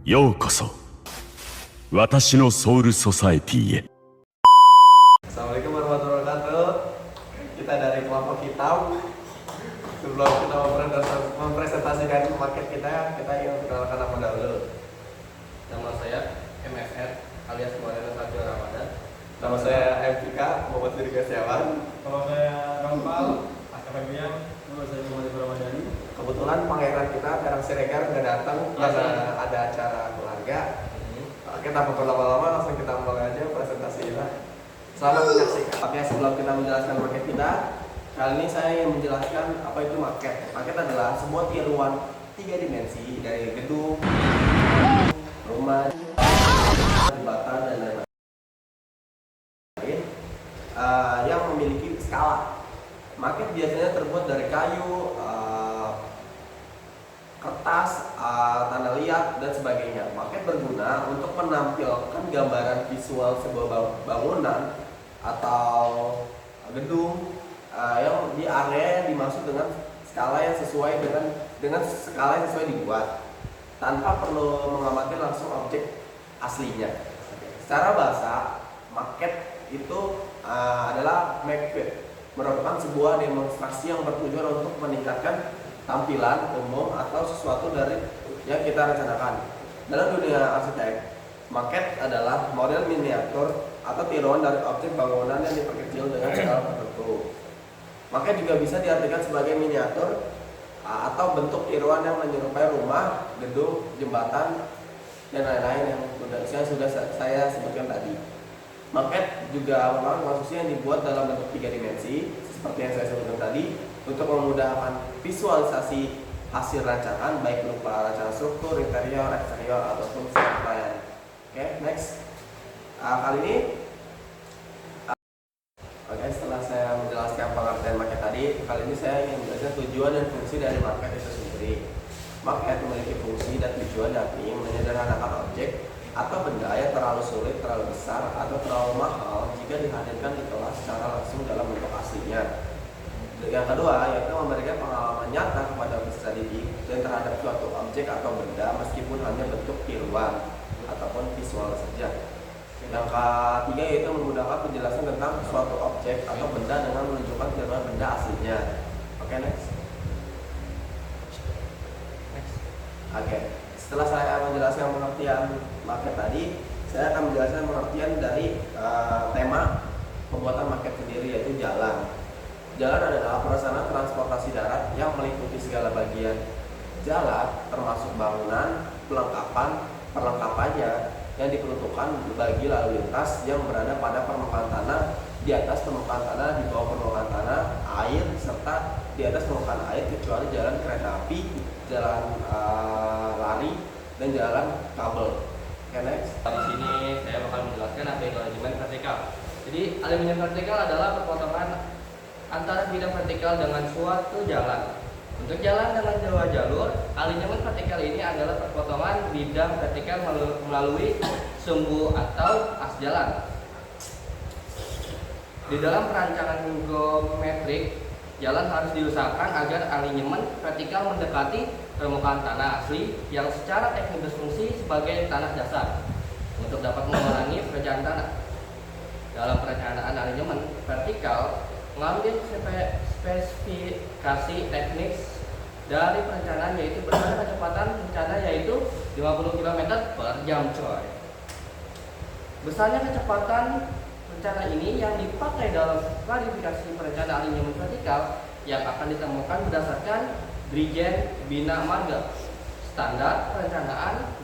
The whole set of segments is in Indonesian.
ようこそ私のソウルソサエティへ。 Assalamualaikum warahmatullahi wabarakatuh. Kita dari kelompok hitam. Sebelum kita mempresentasikan market kita ingin perkenalkan nama dahulu. Nama saya MFR alias Moreno Sadio Ramadan. Nama saya MPK Muhammad Sirika Setiawan. Kalau saya Rampal, Akademian, nama saya Muhammad Ramadhani. Kebetulan pangeran kita Karang Siregar nggak datang karena ada acara keluarga. Kita berlama-lama langsung kita mulai aja presentasi kita. Selamat menyaksikan. Oke, sebelum kita menjelaskan market kita, kali ini saya ingin menjelaskan apa itu market. Market adalah sebuah tiruan 3 dimensi dari gedung, rumah, jembatan dan lain-lain yang memiliki skala. Market biasanya terbuat dari kayu, kertas, tanda liat dan sebagainya. Market berguna untuk menampilkan gambaran visual sebuah bangunan atau gedung yang di area yang dimaksud dengan skala yang sesuai dengan skala yang sesuai dibuat tanpa perlu mengamati langsung objek aslinya. Secara bahasa, market itu adalah market merupakan sebuah demonstrasi yang bertujuan untuk meningkatkan tampilan umum atau sesuatu dari yang kita rencanakan. Dalam dunia arsitek, market adalah model miniatur atau tiruan dari objek bangunan yang diperkecil dengan skala tertentu. Market juga bisa diartikan sebagai miniatur atau bentuk tiruan yang menyerupai rumah, gedung, jembatan, dan lain-lain yang sudah saya sebutkan tadi. Market juga merupakan konstruksi yang dibuat dalam bentuk 3 dimensi seperti yang saya sebutkan tadi untuk memudahkan visualisasi hasil rancangan baik berupa rancangan struktur, interior, eksterior ataupun serangkaian. Oke, next. Kali ini setelah saya menjelaskan pengertian market tadi, kali ini saya ingin menjelaskan tujuan dan fungsi dari market itu sendiri. Market memiliki fungsi dan tujuan yakni menyederhanakan objek atau benda yang terlalu sulit, terlalu besar, atau terlalu mahal jika dihadirkan di kelas secara langsung dalam bentuk aslinya. Yang kedua, yaitu memberikan pengalaman nyata kepada peserta didik dan terhadap suatu objek atau benda meskipun hanya bentuk tiruan ataupun visual saja. Yang ketiga, yaitu memudahkan penjelasan tentang suatu objek atau benda dengan menunjukkan tiruan benda aslinya. Oke, next. Oke, setelah saya menjelaskan pengertian market tadi, saya akan menjelaskan pengertian dari tema pembuatan market sendiri, yaitu jalan. Jalan adalah prasarana transportasi darat yang meliputi segala bagian jalan, termasuk bangunan, perlengkapannya yang diperuntukkan bagi lalu lintas yang berada pada permukaan tanah, di atas permukaan tanah, di bawah permukaan tanah, air, serta di atas permukaan air kecuali jalan kereta api, jalan lari, dan jalan kabel. Okay, next. Di sini saya bakal menjelaskan apa itu alignment vertikal. Jadi alignment vertikal adalah perpotongan antara bidang vertikal dengan suatu jalan. Untuk jalan dengan 2 jalur, alignment vertikal ini adalah perpotongan bidang vertikal melalui sumbu atau as jalan. Di dalam perancangan geometrik, jalan harus diusahakan agar alignment vertikal mendekati permukaan tanah asli yang secara teknik berfungsi sebagai tanah dasar untuk dapat mengurangi pekerjaan tanah. Dalam perencanaan alignment vertikal, mengambil spesifikasi teknis dari perencanaan, yaitu berdasarkan kecepatan rencana yaitu 50 km per jam, coy. Besarnya kecepatan rencana ini yang dipakai dalam klasifikasi perencanaan alignment vertikal yang akan ditemukan berdasarkan Dirjen Bina Marga Standar Perencanaan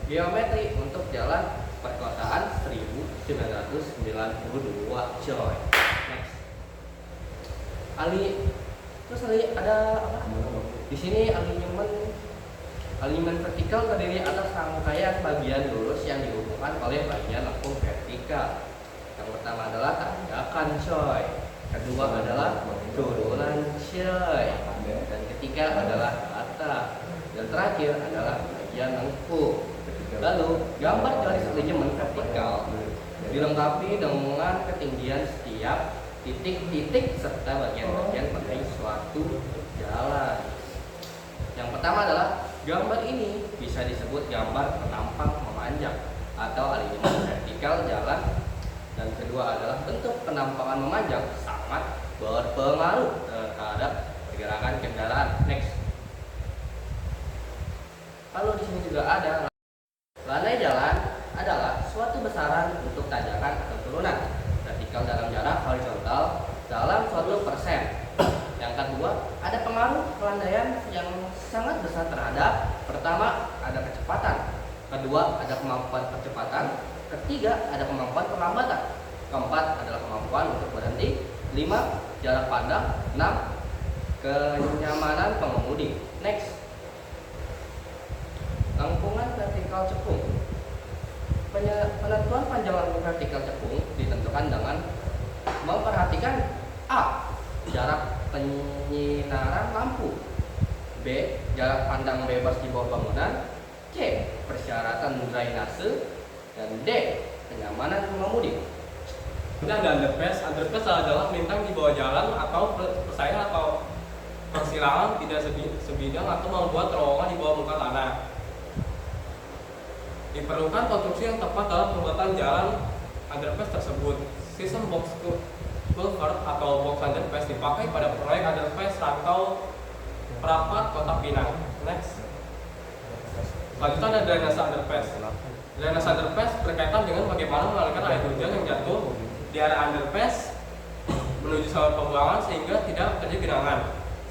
Geometri untuk Jalan Perkotaan 1992, coy. Next. Terus ada apa? Di sini alignment vertikal terdiri atas rangkaian bagian lurus yang dihubungkan oleh bagian lengkung vertikal. Yang pertama adalah tanjakan, coy. Kedua adalah turunan, coy. Dan ketiga adalah rata. Dan terakhir adalah bagian lengkung. Lalu gambar garis alignment vertikal dilengkapi dengan ketinggian setiap titik-titik serta bagian-bagian pada suatu jalan. Yang pertama adalah Gambar ini bisa disebut gambar penampang memanjang atau alignment vertikal jalan. Dan kedua adalah bentuk penampangan memanjang sangat berpengaruh terhadap pergerakan kendaraan. Next. Lalu di sini juga ada landai jalan adalah suatu besaran untuk tanjakan atau turunan vertikal dalam jarak horizontal dalam suatu persen. Yang kedua, ada pengaruh pelandaian yang sangat besar terhadap pertama ada kecepatan, kedua ada kemampuan percepatan, ketiga ada kemampuan perlambatan, keempat adalah kemampuan untuk berhenti, 5 jarak pandang, 6 kenyamanan pengemudi. Next. Lengkungan vertikal cekung. Penentuan panjang lengkung vertikal cekung ditentukan dengan memperhatikan A. Jarak penyinaran lampu, B. Jarak pandang bebas di bawah bangunan, C. Persyaratan drainase, dan D. Kenyamanan pengemudi. Ini ada underpass. Underpass adalah lintang di bawah jalan atau persaingan atau persilangan tidak sebidang atau membuat terowongan di bawah muka tanah. Diperlukan konstruksi yang tepat dalam pembuatan jalan underpass tersebut. Sistem box culvert atau box underpass dipakai pada proyek underpass rantau perapat Kota Pinang. Next. Selanjutnya ada drainase underpass. Drainase underpass berkaitan dengan bagaimana mengalirkan air hujan yang jatuh di area underpass menuju saluran pembuangan sehingga tidak terjadi genangan.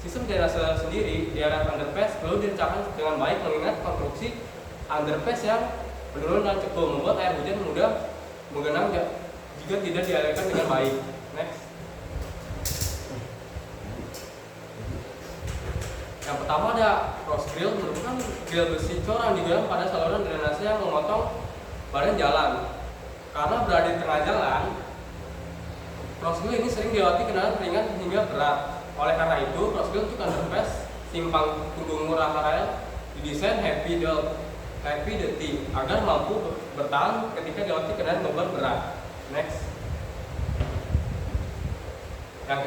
Sistem drainase sendiri di area underpass perlu direncanakan dengan baik mengingat konstruksi underpass yang menurun dan cekung membuat air hujan mudah menggenang jika tidak dialirkan dengan baik. Next. Yang pertama ada cross grill, merupakan grill besi cor yang digantung pada saluran drainase yang memotong badan jalan. Karena berada di tengah jalan, cross grill ini sering dilewati kendaraan ringan hingga berat. Oleh karena itu, cross grill untuk underpass simpang tunggung murah rel didesain heavy duty agar mampu bertahan ketika dilewati kendaraan beban berat. Next. Yang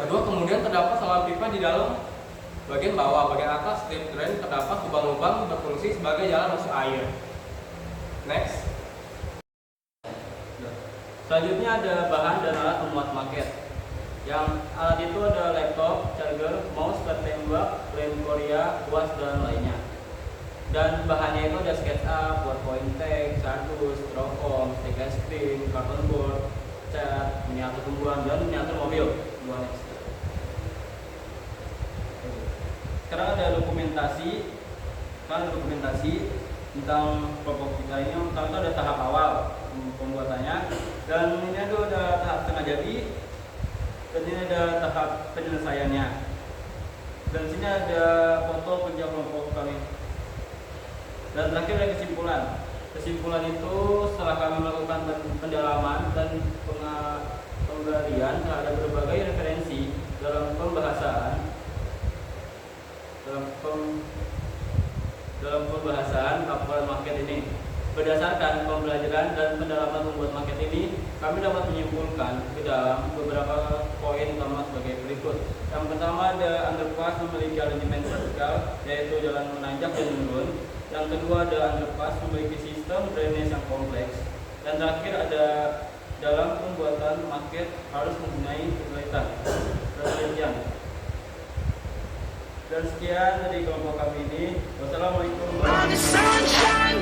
kedua kemudian terdapat saluran pipa di dalam bagian bawah, bagian atas strip drain terdapat lubang-lubang berfungsi sebagai jalan masuk air. Next. Selanjutnya ada bahan dan alat pemuat maket. Yang alat itu ada laptop, charger, mouse, tembak, lem Korea, kuas, dan lainnya. Dan bahannya itu ada SketchUp, PowerPoint text, kardus, styrofoam, stick es krim, karton board, cat, miniatur tumbuhan, dan miniatur mobil. Next. Sekarang ada dokumentasi tentang kelompok kita ini. Yang pertama ada tahap awal pembuatannya, dan ini ada tahap tengah jadi, dan ini ada tahap penyelesaiannya. Dan sini ada foto kerja kelompok kami. Dan terakhir ada kesimpulan. Kesimpulan itu setelah kami melakukan pendalaman dan penggalian terhadap berbagai referensi dalam pembahasan laporan market ini. Berdasarkan pembelajaran dan pendalaman membuat market ini, kami dapat menyimpulkan ke dalam beberapa poin utama sebagai berikut. Yang pertama ada underpass memiliki alignment vertikal, yaitu jalan menanjak dan menurun. Yang kedua ada underpass memiliki sistem drainase yang kompleks. Dan terakhir ada dalam pembuatan market harus mempunyai ketelitian. Dan sekian dari kelompok kami ini. Wassalamualaikum warahmatullahi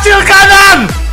Kecil kanan!